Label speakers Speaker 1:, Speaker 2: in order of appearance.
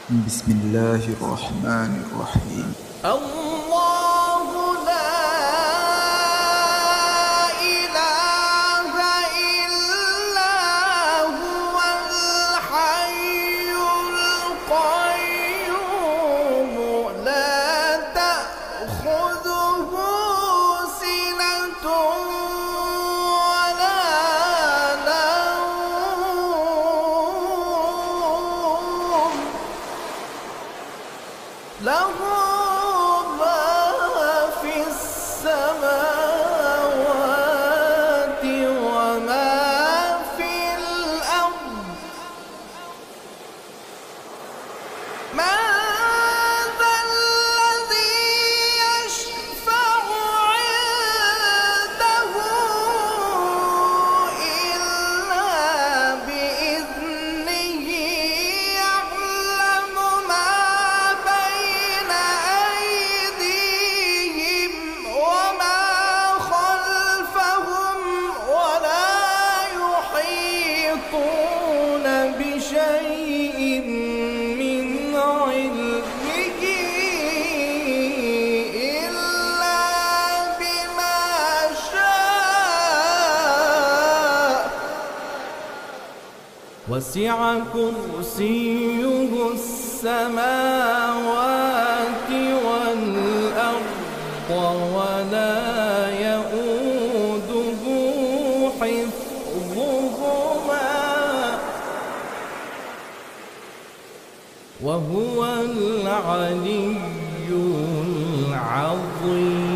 Speaker 1: بسم الله الرحمن الرحيم.
Speaker 2: الله لا إله إلا هو الحي القيوم لا تأخذه سنة ولا نوم له ما في السماوات وما في الأرض من ذا الذي يشفع عنده إلا بإذنه يعلم ما بين أيديهم وما خلفهم ولا يحيطون بشيء من علمه إلا بما شاء وسع كرسيه السماوات والأرض ولا يئوده حفظهما وهو العلي العظيم.